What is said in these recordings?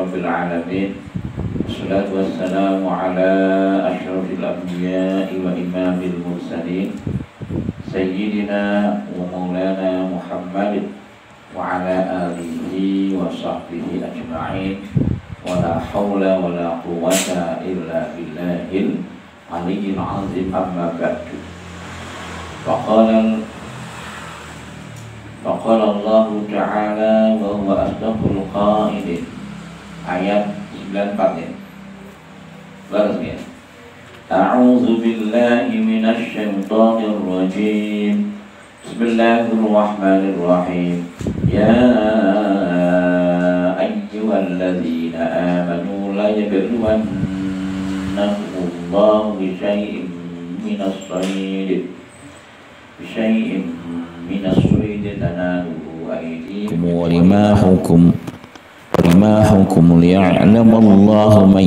rabbil alamin. Wassalatu wassalamu ala asyrafil anbiya'i wa imamil mursalin Sayyidina wa maulana Muhammadin wa ala alihi wa sahbihi ajma'in. Wa la hawla wa la quwwata illa billahil aliyyil azim. Amma ba'du. Faqala Allah Ta'ala wa huwa asdaqul qailin. Ayat 94 ya. Bagus ya. A'udzu billahi minasy syaithanir rajim. Bismillahirrahmanirrahim. Ya ayyuhalladzina amanu la yabluwannakumullahu bisyai'in minasy-syayd tanaluhu aydikum wa rimahukum liya'lamallahu man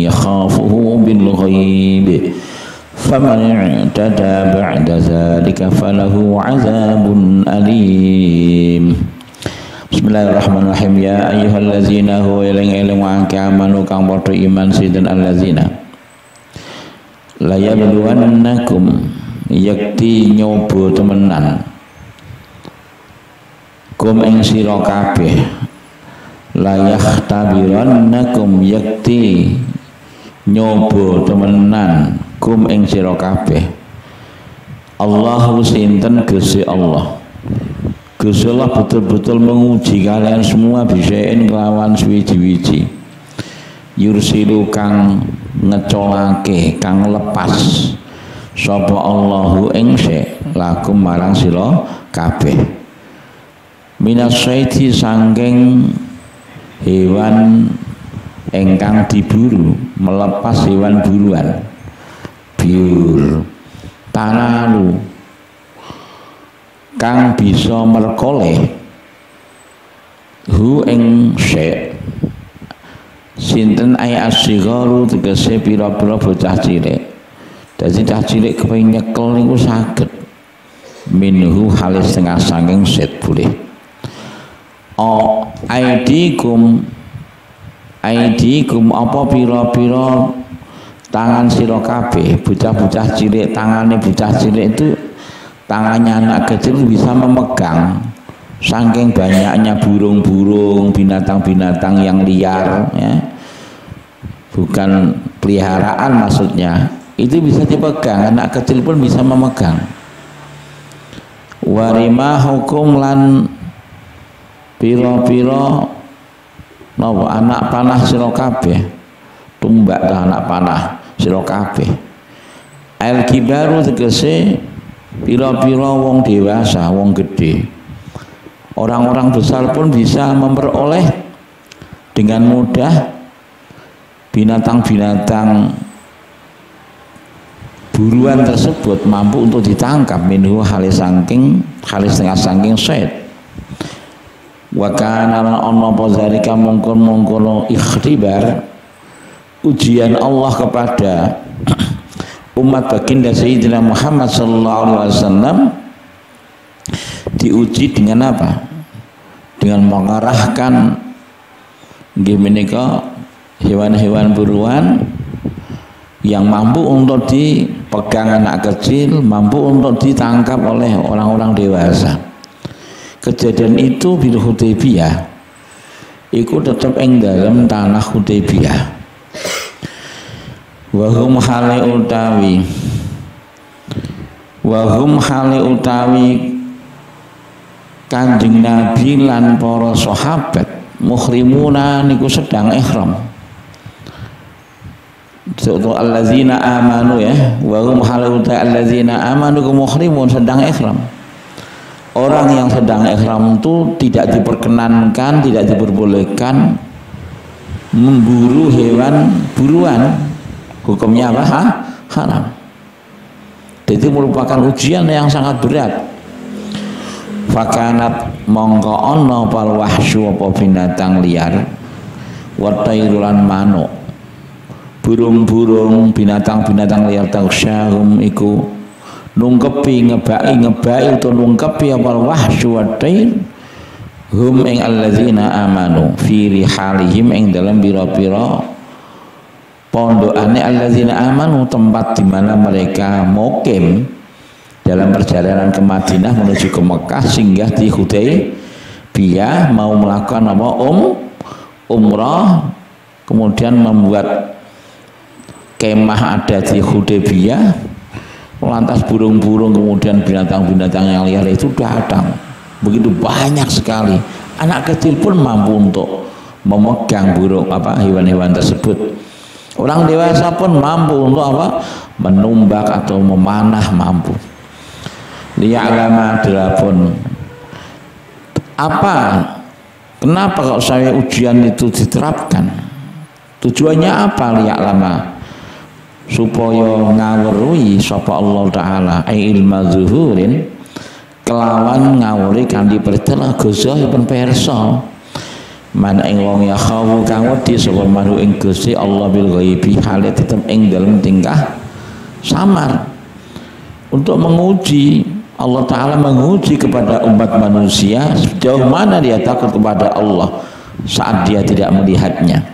yakhafuhu bil ghaib faman i'tada ba'da dzalika falahu 'adzabun alim. Bismillahirrahmanirrahim. Ya ayyuhallazina huwa eling-eling wa amanu kang padha iman sinten allazina la yabluwannakum yakti nyoba temenan kum ing sira kabeh la yahtabirannakum yakti nyoba temenan kum ing sira kabeh Allahu sinten Gusti Allah. Gusti Allah betul-betul menguji kalian semua bisain kelawan suwiji-wiji yursilu kang ngecolake kang lepas sapa Allahu ing lakum marang sira kabeh minasyaiti sangking hewan ingkang diburu, melepas hewan buruan biur tanalu kang bisa merkoleh hu ing sinten ay asigharu tegese pira-pira bocah cilik. Dadi cah cilik kepengin nyekel niku saged minhu halis setengah saking set boleh. Aidikum apa pira-pira tangan sira kabeh, bocah-bocah cilik, tangane bocah cilik itu tangannya anak kecil bisa memegang saking banyaknya burung-burung, binatang-binatang yang liar ya. Bukan peliharaan maksudnya. Itu bisa dipegang, anak kecil pun bisa memegang. Warima hukum lan piro-piro nopo anak panah sira kabeh, tumbak ta anak panah sira kabeh. Al kibaru tegese piro-piro wong dewasa, wong gede. Orang-orang besar pun bisa memperoleh dengan mudah binatang-binatang buruan tersebut mampu untuk ditangkap minhu halis setengah saking syait. Wa kana ana apa zalika mungkon ikhtibar ujian Allah kepada umat baginda Sayyidina Muhammad sallallahu alaihi wasallam. Diuji dengan apa? Dengan mengarahkan nggih menika hewan-hewan buruan yang mampu untuk dipegang anak kecil, mampu untuk ditangkap oleh orang-orang dewasa. Kejadian itu bil Hudaybiyah iku tetap ing dalam tanah Hudaybiyah. Wahum hale utawi Kanjeng Nabi lan para sahabat muhrimuna niku sedang ihram. Soto allazina amanu ya, wa hum haluta allazina amanu muhrimun sedang ihram. Orang yang sedang ihram itu tidak diperkenankan, tidak diperbolehkan memburu hewan buruan. Hukumnya apa? Haram. Jadi merupakan ujian yang sangat berat. Fakanat mongko ana pal wahsyu apa binatang liar wa tayrulan manuk. Burung-burung binatang-binatang liar tausyahum iku nungkepi ngebaki utawa nungkepi apa wahsyu wa tayr hum ing alladzina amanu fi rihalihim ing dalam pira-pira pondokane alladzina amanu, tempat di mana mereka mukim dalam perjalanan ke Madinah menuju ke Mekah, singgah di Hudaybiyah, mau melakukan apa? Umrah, kemudian membuat kemah ada di Hudaybiyah, lantas burung-burung kemudian binatang-binatang yang liar itu datang begitu banyak sekali. Anak kecil pun mampu untuk memegang burung hewan-hewan tersebut. Orang dewasa pun mampu untuk menumbak atau memanah, mampu. Liya'lama pun kenapa kalau saya ujian itu diterapkan? Tujuannya apa? Liya'lama, supaya ngawruhi sapa Allah Ta'ala ilma zuhurin, kelawan ngawuri kanthi pertela gozahipun pirsa man ing wong ya khawu kang wedi sapa manhu ing Gusti Allah bil ghaibi hale tetep ing dalem tingkah samar, untuk menguji Allah Ta'ala, menguji kepada umat manusia sejauh mana dia takut kepada Allah saat dia tidak melihatnya.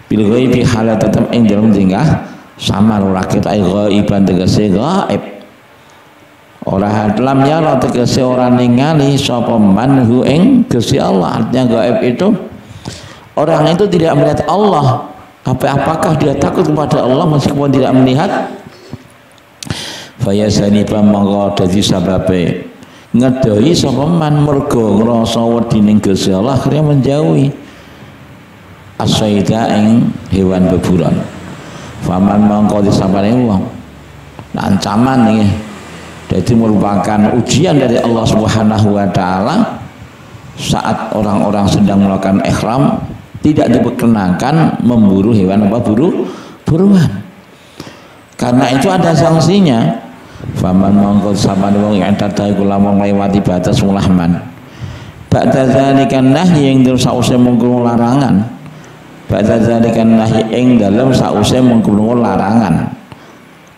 Bil ghaibi hale tetep ing dalem tingkah samar, rakit ay ghaiban tegese gaib, ora lam yara tegese ora ningali sapa manhu ing Gusti Allah. Artinya gaib itu orang itu tidak melihat Allah, apakah dia takut kepada Allah meskipun tidak melihat? Fayasani pamangka dadi sababe ngedohi sapa man mergo ngrasa wedi ning Gusti Allah, akhirnya menjauhi asyaita ing hewan beburon. Faman mangka disapane wong ancaman iki. Jadi merupakan ujian dari Allah Subhanahu wa Ta'ala saat orang-orang sedang melakukan ihram, tidak diperkenankan memburu hewan buruan. Karena itu ada sanksinya. Faman mangko samane wong yang tadai kula melewati batas mulahman. Ba'da zalika nahyi ing dalem sause mengkono larangan. Ba'da zalika nahyi ing dalem sause mengkono larangan.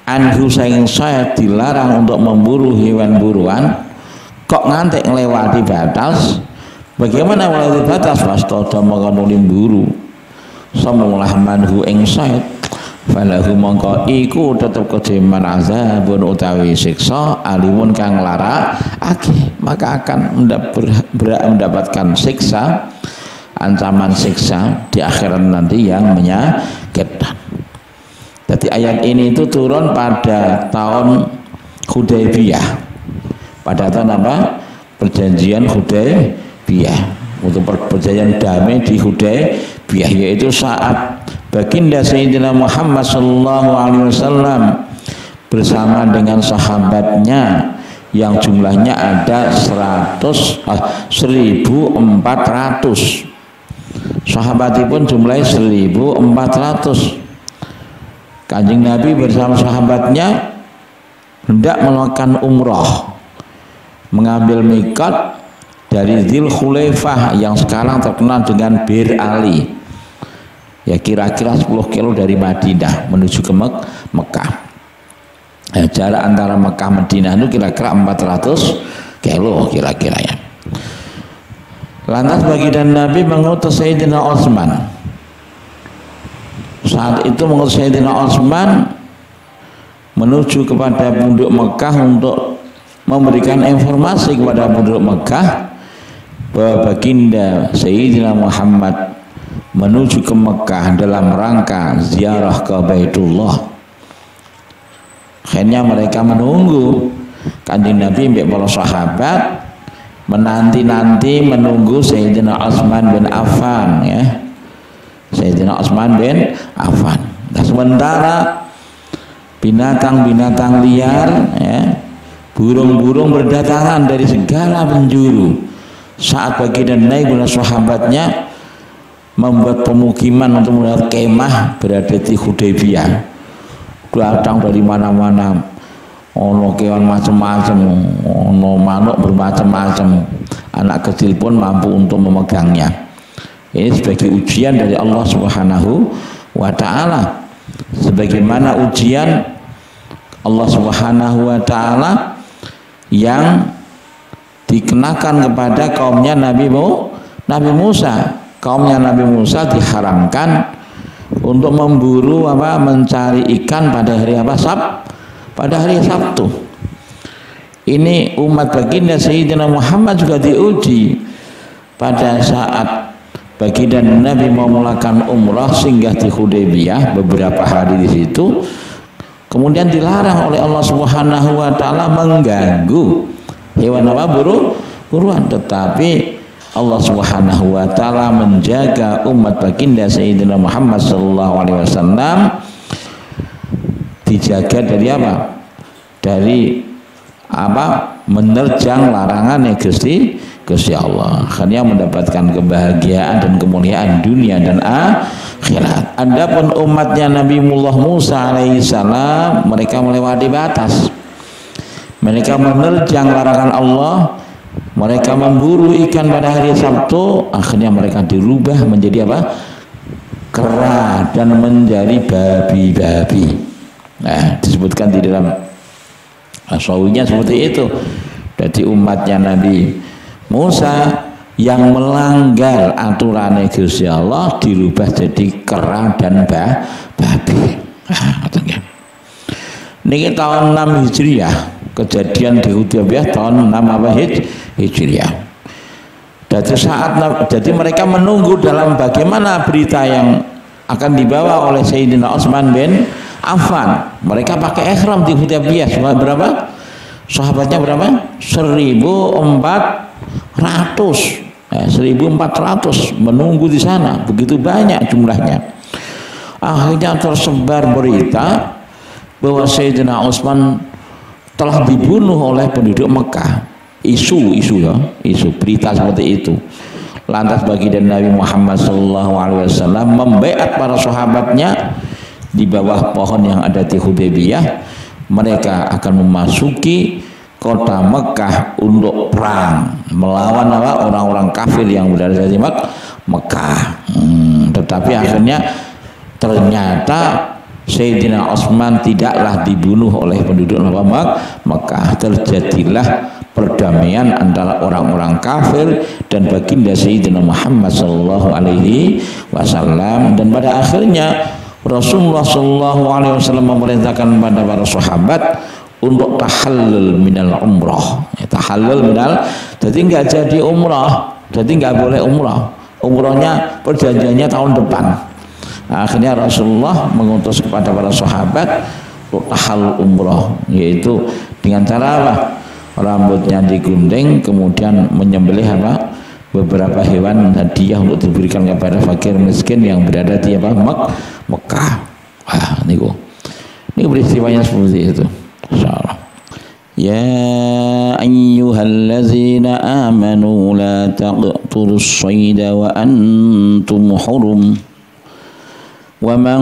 Anhu saing saya dilarang untuk memburu hewan buruan, kok ngantek ngelewati batas. Bagaimana melewati batas? Wastada maka nulim buru samulah manhu ing said falahu mongko iku tetep kedeman azabun utawi siksa alimun kang larakake, maka akan mendapatkan siksa, ancaman siksa di akhirat nanti yang menyakitkan. Jadi ayat ini itu turun pada tahun Hudaybiyah, pada tahun apa? Perjanjian Hudaybiyah, untuk perjanjian damai di Hudaybiyah, yaitu saat baginda Sayyidina Muhammad sallallahu alaihi wasallam bersama dengan sahabatnya yang jumlahnya ada 1.400. Sahabatipun jumlahnya 1.400. Kanjeng Nabi bersama sahabatnya hendak melakukan umrah, mengambil mikot dari Dzul Khulaifah yang sekarang terkenal dengan Bir Ali, ya kira-kira 10 kilo dari Madinah menuju ke Mekah. Jarak antara Mekah Madinah itu kira-kira 400 kilo kira-kira ya. Lantas baginda Nabi mengutus Sayyidina Utsman. Saat itu mengutus Sayyidina Utsman menuju kepada penduduk Mekah untuk memberikan informasi kepada penduduk Mekah bahwa baginda Sayyidina Muhammad menuju ke Mekah dalam rangka ziarah ke Baitullah. Akhirnya mereka menunggu Kanjeng Nabi mbek para sahabat, menanti-nanti menunggu Sayyidina Utsman bin Affan ya. Sayyidina Utsman bin Affan. Nah, sementara binatang-binatang liar ya, burung-burung berdatangan dari segala penjuru. Saat baginda naik bersama sahabatnya membuat pemukiman untuk melihat kemah berada di Hudaybiyah, datang dari mana-mana, ono kewan macam-macam, ono manuk bermacam-macam, anak kecil pun mampu untuk memegangnya. Ini sebagai ujian dari Allah Subhanahu wa Ta'ala, sebagaimana ujian Allah Subhanahu wa Ta'ala yang dikenakan kepada kaumnya Nabi Musa. Kaumnya Nabi Musa diharamkan untuk memburu mencari ikan pada hari pada hari Sabtu. Ini umat baginda Sayyidina Muhammad juga diuji pada saat baginda Nabi mau melakukan umrah singgah di Hudaybiyah beberapa hari di situ. Kemudian dilarang oleh Allah Subhanahu wa taala mengganggu hewan buruan, tetapi Allah Subhanahu wa taala menjaga umat baginda Sayyidina Muhammad sallallahu alaihi wasallam dijaga dari apa? Dari menerjang larangan Gusti Allah. Akhirnya mendapatkan kebahagiaan dan kemuliaan dunia dan akhirat. Adapun umatnya Nabi Musa alaihissalam, mereka melewati batas. Mereka menerjang larangan Allah. Mereka memburu ikan pada hari Sabtu. Akhirnya mereka dirubah menjadi kera dan menjadi babi-babi. Nah, disebutkan di dalam asawunya seperti itu. Jadi umatnya Nabi Musa yang melanggar aturan Gusti Allah dirubah jadi kera dan babi. Niki tahun 6 Hijriah, kejadian di Hudaybiyah tahun 6 Hijriah. Jadi mereka menunggu dalam bagaimana berita yang akan dibawa oleh Sayyidina Utsman bin Affan. Mereka pakai ihram di Hudaybiyah. Berapa? Sahabatnya berapa? 1.400 menunggu di sana, begitu banyak jumlahnya. Akhirnya tersebar berita bahwa Sayyidina Utsman telah dibunuh oleh penduduk Mekah. Isu berita seperti itu. Lantas baginda Nabi Muhammad SAW membaiat para sahabatnya di bawah pohon yang ada di Hudaybiyah. Mereka akan memasuki kota Mekah untuk perang melawan orang-orang kafir yang berada di Mekah. Tetapi akhirnya ternyata Sayyidina Utsman tidaklah dibunuh oleh penduduk Mekah. Terjadilah perdamaian antara orang-orang kafir dan baginda Sayyidina Muhammad sallallahu alaihi wasallam, dan pada akhirnya Rasulullah sallallahu alaihi wasallam memerintahkan kepada para sahabat untuk tahallul minal umrah. Jadi nggak jadi umrah, jadi nggak boleh umrah. Umrahnya perjanjiannya tahun depan. Akhirnya Rasulullah mengutus kepada para sahabat untuk tahallul umrah, yaitu dengan cara apa? Rambutnya digunting, kemudian menyembelih beberapa hewan hadiah untuk diberikan kepada fakir miskin yang berada di Mekah. Ini peristiwanya seperti itu. Insyaallah. Ya ayyuhallazina amanu la taqtulus shayda wa antum hurum. Wa man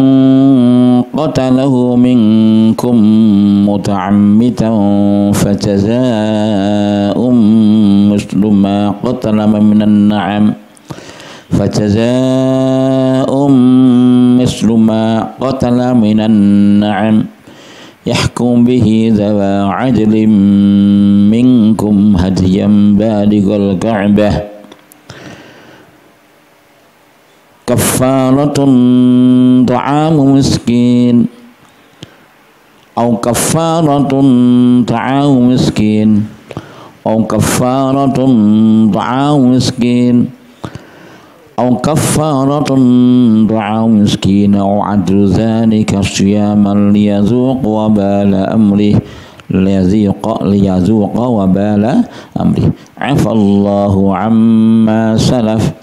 qatalahu minkum muta'ammidan fajazaa'un mislu ma qatala minan na'am yahkum bihi dhawa 'adlin minkum hadiyan balighal ka'bah kafaratun ta'amu miskin aw kafaratun ta'amu miskin aw kafaratun ta'amu miskin aw kafaratun ta'amu miskin aw adlu dhalika siyaman liyazuq wa bala amrih liyazuqa wa bala amrih afallahu amma salaf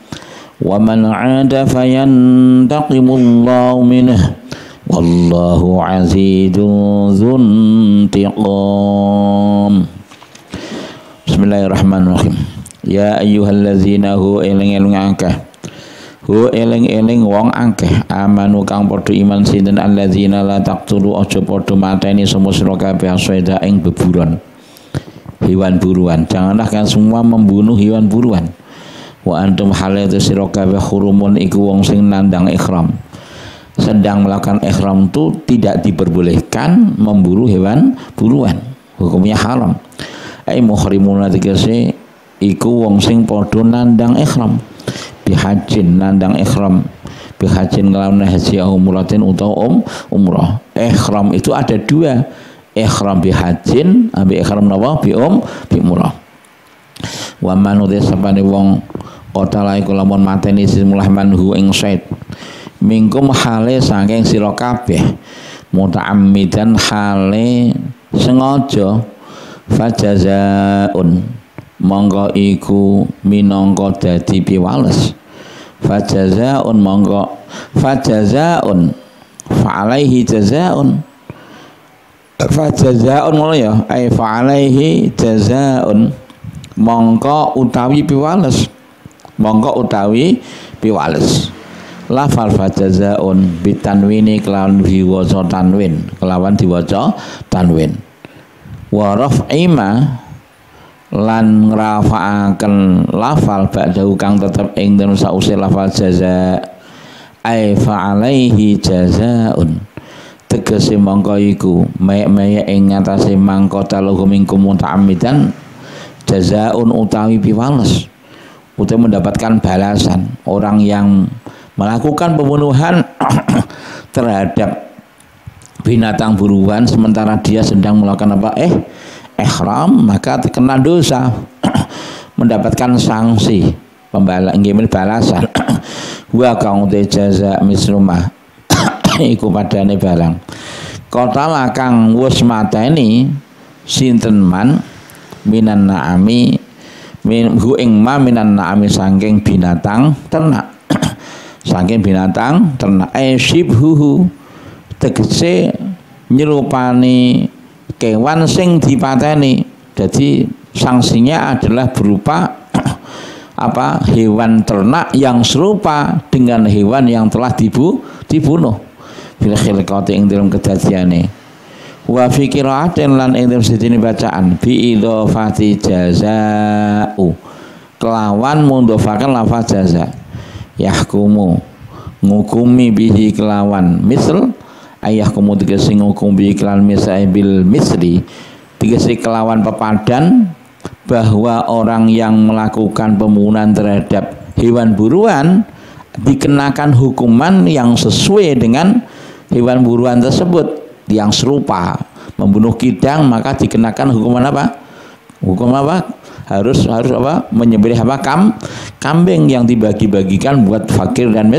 wa man 'ada fayantaqimu minhu wallahu 'azizun dzuntiqam. Bismillahirrahmanirrahim. Ya ayyuhallazina hu eling-eling akeh wong akeh amanu kang padha iman sinten allazina la taqtulu aja padha mateni sapa sira kabeh aseda ing beburon hewan buruan. Janganlah kalian semua membunuh hewan buruan. Wa antum halatu sira kabeh hurumun iku wong sing nandang ihram. Sedang melakukan ihram itu tidak diperbolehkan memburu hewan buruan. Hukumnya haram. Ai muhrimuna tegese iku wong sing padha nandang ihram bihajin nandang ihram bihajin kelawan haji umratin utawa umrah. Ihram itu ada dua, ihram bihajin ambi ihram napa bi umrah. Wa manute sapane wong qatala iku lamun mateni simulah manhu ing said mingkum hale saking sira kabeh muta'ammidan hale sengaja fajazaun monggo iku minangka dadi piwales fajazaun monggo fajazaun fa'alaihi jazaun fajazaun ngono ya ai fa'alaihi jazaun mongko utawi piwales mongko utawi piwales lafal fajazaun bitanwini kelawan diwaca tanwin kelawan diwaca tanwin wa raf'ima lan ngrafa'aken lafal ba'dahu kang tetep ing dalem sause lafal jaza ai fa'alaihi jazaun tegese mongko iku maya ing ngatasé mangkota lahu mingkum muta'ammidan jazaun utawi piwales utawi mendapatkan balasan. Orang yang melakukan pembunuhan terhadap binatang buruan sementara dia sedang melakukan apa? Ihram, maka terkena dosa mendapatkan sanksi balasan. Wa kaung te jaza mislumah iku padane barang kota kang wis mateni sinten man minan naami hu ing ma minan naami saking binatang ternak saking binatang ternak shibhuhu tegese nyerupani kewan sing dipateni. Jadi sanksinya adalah berupa apa? Hewan ternak yang serupa dengan hewan yang telah dibunuh bil khilqati ing dalam kedadiane. Wa fi qira'atin lan ing dalam sedene bacaan bi idhofati jaza'u kelawan mundhofaken lafaz jaza yahkumu ngukumi bihi kelawan misl ayahkumu tegese ngukum bihi kelawan misal bil misri tegese kelawan pepadan bahwa orang yang melakukan pembunuhan terhadap hewan buruan dikenakan hukuman yang sesuai dengan hewan buruan tersebut yang serupa. Membunuh kidang maka dikenakan hukuman apa? Hukum apa? Harus apa? Menyembelih apa? Kambing yang dibagi-bagikan buat fakir dan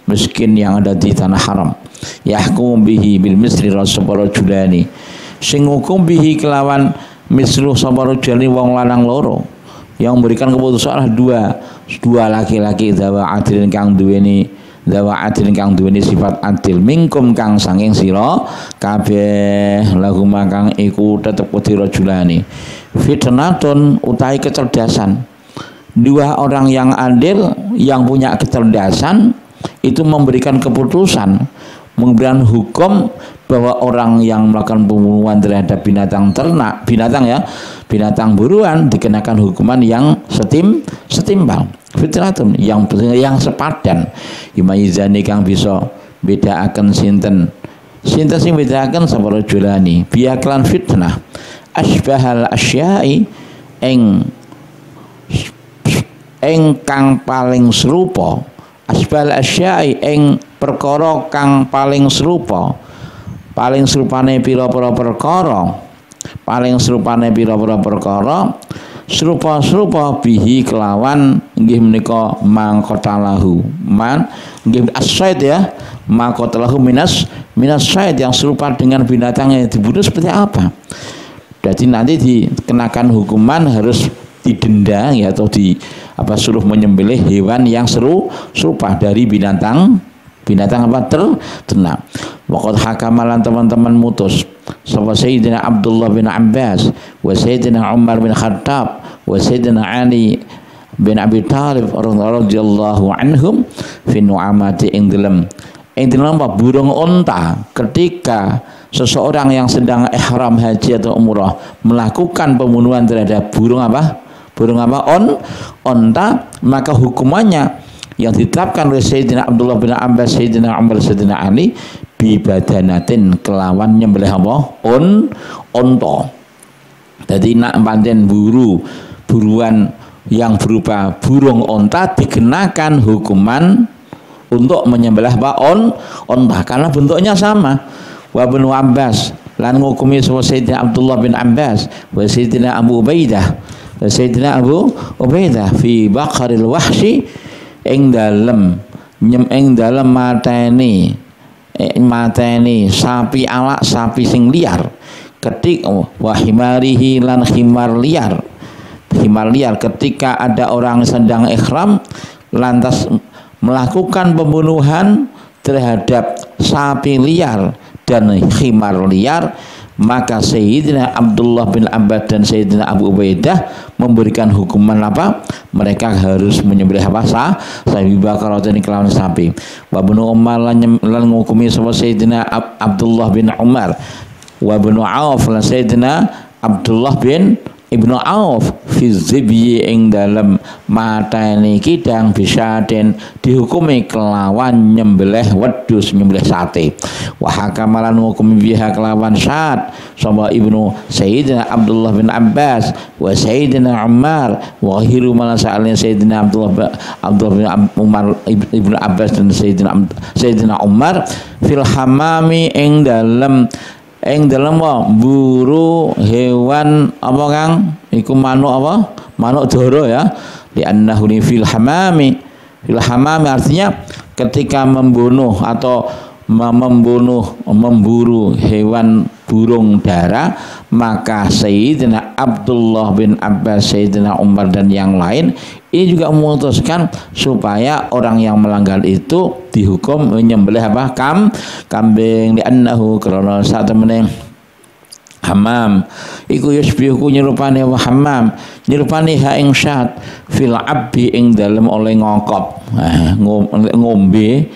miskin yang ada di tanah haram. Yahkum bihi bil misri rasulani. Sing hukum bihi kelawan misru sabarujani wong lanang loro yang memberikan keputusan dua laki-laki dawa adilin kang duweni sifat adil mingkum kang sanging sira kabeh lahum kang iku tetep kudirajulani fitnatun utai kecerdasan. Dua orang yang adil yang punya kecerdasan itu memberikan keputusan, memberikan hukum bahwa orang yang melakukan pembunuhan terhadap binatang ternak, binatang buruan dikenakan hukuman yang setimpal. Fitratun yang sepadan. Yumayizani kang bisa bedaaken sinten sing bedaaken sapa rajulani biaklan fitnah asbahal asya'i kang paling serupa asbahal asya'i perkara kang paling serupa paling serupane pira-pira perkara serupa bihi kelawan nggih menika mangkotalahu man nggih as-said ya mangkotalahu minas said yang serupa dengan binatang yang dibunuh seperti apa. Jadi nanti dikenakan hukuman harus didenda ya atau suruh menyembelih hewan yang serupa dari binatang apa ternak. Waqad hakamalan teman-teman mutus sapa Sayyidina Abdullah bin Abbas wa Sayyidina Umar bin Khattab wa Sayyidina Ali bin Abi Thalib radhiyallahu anhum fi nu'amati ing dalem burung unta ketika seseorang yang sedang ihram haji atau umrah melakukan pembunuhan terhadap burung apa unta, maka hukumannya yang ditetapkan oleh Sayyidina Abdullah bin Abbas, Sayyidina Umar, Sayyidina Ali bibadanatin kelawan nyembelih apa? Unta. Jadi nak pancen buruan yang berupa burung onta dikenakan hukuman untuk menyembelih onta karena bentuknya sama. Wa Ibnu Abbas lan ngukumi Sayyidina Abdullah bin Abbas wa Sayyidina Abu Ubaidah wa Sayyidina Abu Ubaidah fi baqaril wahsy ing dalem mateni sapi alak, sapi sing liar, ketik wahimarihi lan himar liar ketika ada orang sedang ikhram lantas melakukan pembunuhan terhadap sapi liar dan himar liar, maka Sayyidina Abdullah bin Abbas dan Sayyidina Abu Ubaidah memberikan hukuman apa? Mereka harus menyembelih apa? Sapi bakar atau kelawan sapi. Wa Ibnu Umar lan ngukumi Sayyidina Abdullah bin Umar wa Ibnu Auf lan Sayyidina Abdullah bin Ibnu Auf fi zibyi ing dalam mateni kidang bisaden dihukumi kelawan nyembelih wedhus, nyembelih sate. Wa hakamalan hukumi biha kelawan syad sapa Ibnu Sayyidina Abdullah bin Abbas wa Sayyidina Umar wa hiru malasalnya Sayyidina Abdullah bin Umar Ibnu Abbas dan Sayyidina Umar fil hamami ing dalam buru hewan apa Kang? Iku manuk apa? Manuk doro ya. Di annahu fil hamami. Fil hamami artinya ketika membunuh atau memburu hewan burung dara, maka Sayyidina Abdullah bin Abbas, Sayyidina Umar dan yang lain ini juga memutuskan supaya orang yang melanggar itu dihukum menyembelih apa? Kambing di annahu karena saat meneng hamam iku yusbihu nyerupane wa hamam nyerupane ha ing syad fil abbi ing dalem oleh ngokop ngombe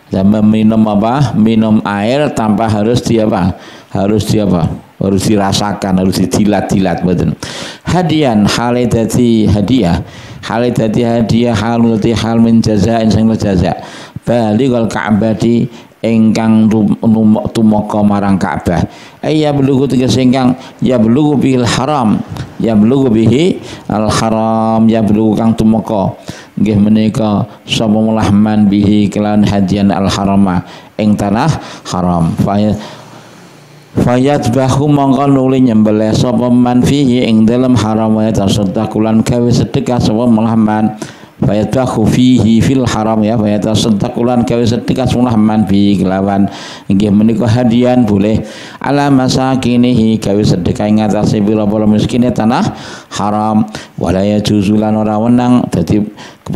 dan minum apa? Minum air tanpa harus harus dirasakan, harus dijilat-jilat betul. Hadian hale dadi hadiah hal min jazain sing jaza baligul ka'bati ingkang tumeka marang Ka'bah ya belugu tegese ingkang ya belugu bil haram ya belugu bihi al haram ya belugu kang tumeka nggih menika sapa mulahman bihi kelan hadian al harama ing tanah haram fayat bahu mongko nuli nyembelih sapa man fihi ing dalem haram wa tasaddaqulan gawe sedekah sapa mulahman fayat bahu fihi fil haram ya fayat tasaddaqulan gawe sedekah mulahman bi kelawan nggih menika hadian boleh ala masakinihi gawe sedekah ing atase pira-pira miskin tanah haram wala yajuzulan ora wenang dadi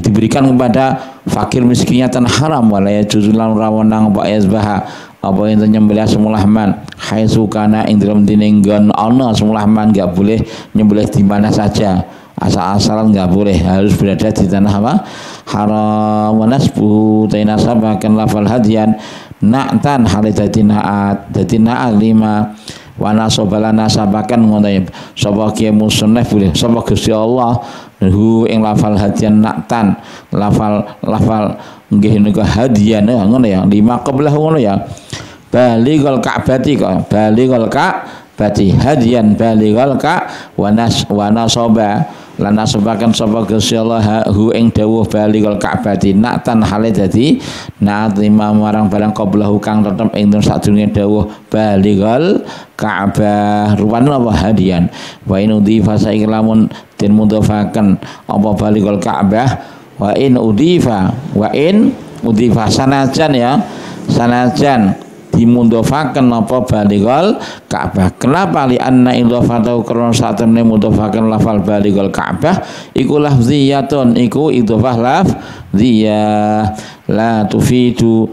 diberikan kepada fakir miskinnya tanah haram wala yajuzulan ora wenang pak yazbah apa yang nyembelih semulahman haitsu kana ing dalem dinenggon ana semulahman enggak boleh nyembelih di mana saja asal-asalan enggak boleh harus berada di tanah apa haram wa nasbu tainasabakan lafal hadian na'tan halidati na'at dadi na'at lima wa nasabalana sabakan ngono ya sapa kiye musannaf boleh sapa Gusti Allah hu ing lafal hadian na'tan lafal nggih nika hadian ngono ya lima qablah ngono ya baligul ka'bati kok baligul ka'bati hadian baligul ka wa nasaba lan nasabakan sapa Gusti Allah hu ing dawuh baligul ka'bati na'tan hale dadi na'at lima marang barang qablahu kang tetep ing sadurunge dawuh baligul ka'bah rupan apa hadian wa in udhifa saiki lamun den mudhafaken apa baligul ka'bah wa in udhifa sanajan dimudhafaken apa baligul Ka'bah. Kenapa li anna idhafatu karena saat temne mudhafaken lafal baligul Ka'bah iku lafziyatun iku idhafah lafziyah la tufidu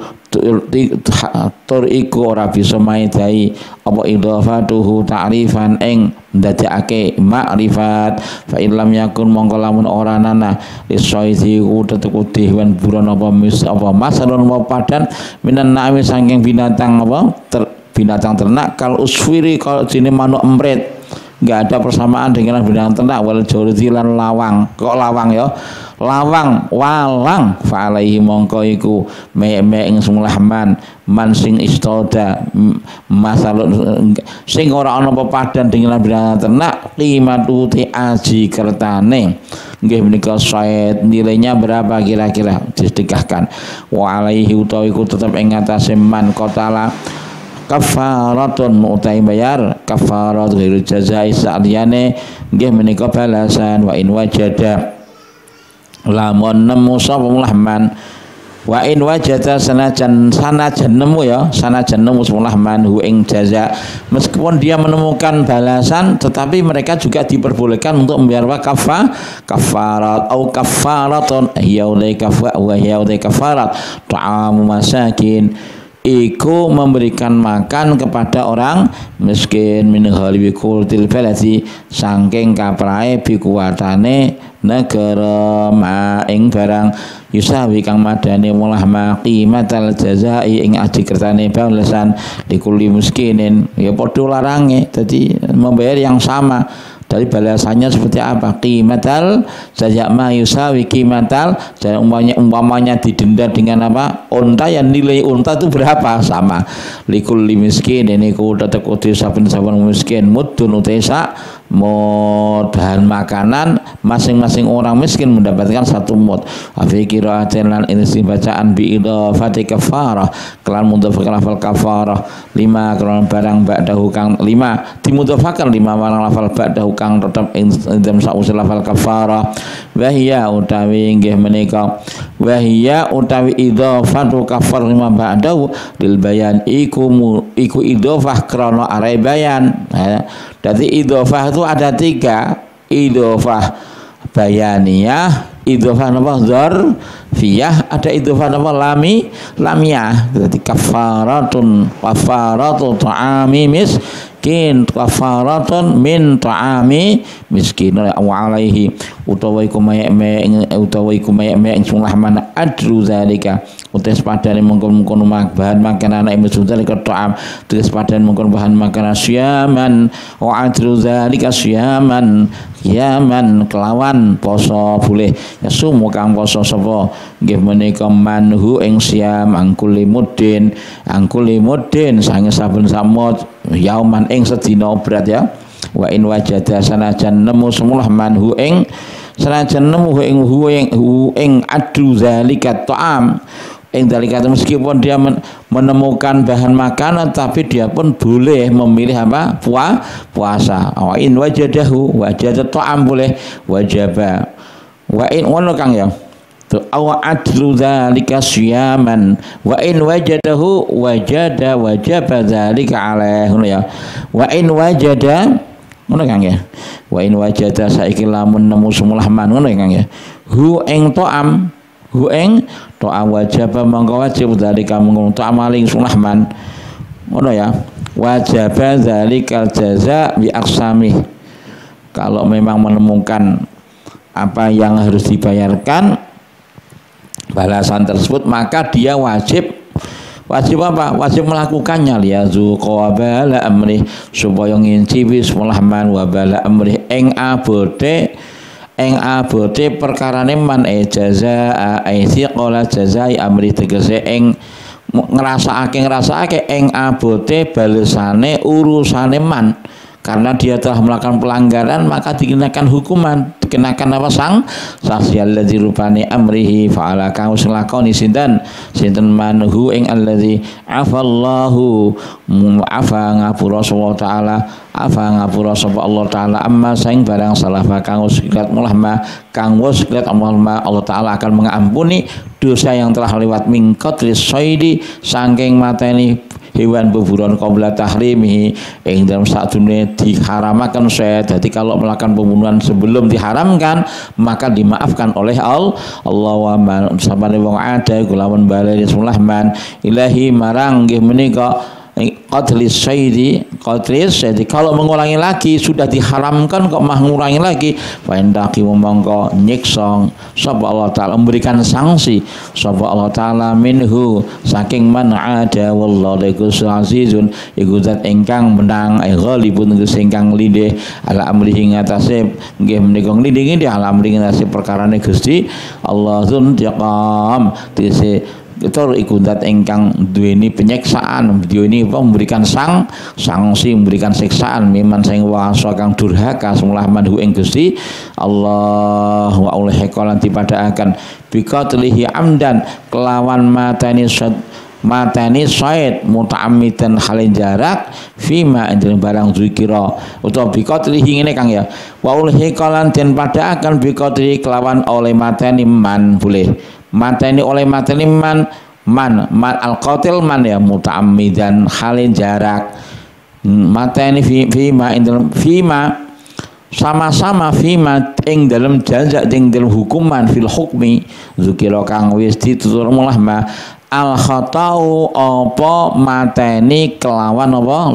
tur iku ora bisa maidai apa idhafatuhu ta'rifan ing ndadekake makrifat fa illam yakun mongko lamun ora nana isoizi teteku dewan buron apa masalun apa padan minan na'mi saking binatang apa binatang ternak kal usfiri kalau jenenge manuk emprit enggak ada persamaan dengan binatang ternak wal jawri lan lawang. Kok lawang ya? Lawang walang fa alaihi mongko iku me ing sumlahman man sing istoda masalah sing ora ana pepadan dengan binatang ternak qimatu ti aji kertane nggih menika saed nilainya berapa kira-kira disedekahkan wa alaihi utawi iku tetep ing atase man qatala kafaratun utai bayar kafarat ghairu jazai sa'liyane nggih menika balasan wa in wajada lamun nemu sapa mulahman wa in wajada sanajan nemu ya sanajan nemu mulahman hu ing jaza meskipun dia menemukan balasan tetapi mereka juga diperbolehkan untuk membayar kafarat au kafaratun yaulai kafarat ta'amu masakin iku memberikan makan kepada orang miskin min halibi kultil balati saking kaprae bikuwatane negara ma ing barang yusawi kang madane mulah maqimatal jazai ing aji kertane balasan likulli miskinin ya padha larange dadi membayar yang sama dari balasannya seperti apa qimatal jazaa ma yusawi qimatal dan umpamanya didenda dengan apa unta yang nilai unta itu berapa sama likulli miskin ini ku tetep kudu saben-saben miskin mudun utesa bahan makanan masing-masing orang miskin mendapatkan satu mud afi qira'atin lan ini bacaan bi idhafati kafarah kelan mudhafah lafal kafarah 5 kelan barang ba'dahu kang 5 dimudhafahkan 5 barang lafal ba'dahu kang tetep ing dalam sausil lafal kafarah wa hiya utawi nggih menika wa hiya utawi idhafatu kafar 5 ba'dahu lil bayan iku idhafah krana are bayan jadi idhofah itu ada 3 idhofah bayaniyah idhofah apa dzarfiyah ada idhofah apa lamiyah jadi kafaratun ta'ami miskin kafaratun min ta'ami miskin wa alaihi utawa iku mayme ing sulahman adru zalika utes padane mungkon bahan makanan ing zalika ta'am utes padane mungkon bahan makanan syaman wa adru zalika syaman yaman kelawan poso boleh ya sumu kang poso sapa nggih menika manhu ing syam angkuli mudin sange saben samut yauman ing sedina berat ya wa in wajada sanajan nemu semula manhu ing sanajan nemu ing adu zalika ta'am ing dalika meskipun dia menemukan bahan makanan tapi dia pun boleh memilih apa puasa wa in wajadahu wajada ta'am boleh wajaba wa in ngono kang ya aw adlu dzalika syaman wa in wajadahu wajaba dzalika alaihi ya wa in wajada ngono kang ya wa in wajada saiki lamun nemu semulahman ngono kang ya hu ing ta'am wajib mongko wajib dzalika mongko ta'am maling sulahman ngono ya wajaba dzalikal jaza bi aqsami kalau memang menemukan apa yang harus dibayarkan balasan tersebut maka dia wajib apa? Wajib melakukannya liyazuqa bala amri supaya ngincipi sulahman wa bala amri ing abote perkarane man jazaa siqala jazai amri tegese ing ngrasakake ing abote balesane urusane man karena dia telah melakukan pelanggaran maka dikenakan hukuman dikenakan apa sanksi alladzi rupani amrihi fa'ala kang selakoni sinten manhu ing alladzi afallahu afa ngapura sapa Allah taala amma saing barang salah kang siklat mulahma kang siklat Allah taala akan mengampuni dosa yang telah lewat mingkatris saidi saking mateni hewan buburan qabla tahrimihi ing dalam satune diharamaken saya. Jadi kalau melakukan pembunuhan sebelum diharamkan maka dimaafkan oleh Allah wa man sabane wong ada kulawan balai sulahman ilahi marang nggih menika qatlis saidi kalau mengulangi lagi sudah diharamkan kok mah mengulangi lagi fa indaqi mongko nyiksa sapa Allah taala memberikan sanksi sapa Allah taala minhu saking man ada wallahu azizun iku zat ingkang menang ghalibun ingkang lindih ala amri ing atase nggih menika nglindingi ala amri ing atase perkarane Gusti Allah zun yaqam tise itu iku zat ingkang duweni penyiksaan duweni memberikan sanksi memberikan siksaan miman sing wasa kang durhaka semulah manhu ing Gusti Allah wa ulaihi qalan dipadaaken biqatlihi amdan kelawan matani muta'ammidan halin jarak fima indil barang zikira utawa biqatlihi ngene Kang ya wa ulaihi qalan den padaaken biqatlihi kelawan oleh matani man boleh mateni oleh mateni man al-qatil man ya muta'ammidan halin jarak mateni fima sama-sama fima ing dalam jazak ing dalam hukuman fil hukmi zikira kang wis ditutur mulah ma al khatau apa mateni kelawan apa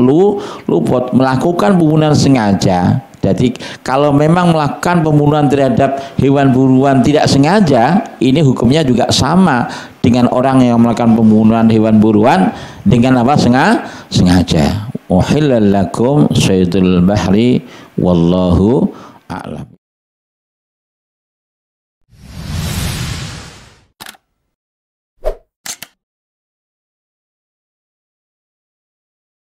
luput melakukan pembunuhan sengaja. Jadi kalau memang melakukan pembunuhan terhadap hewan buruan tidak sengaja, ini hukumnya juga sama dengan orang yang melakukan pembunuhan hewan buruan dengan apa sengaja. Uhillal lakum saydul bahri wallahu a'lam.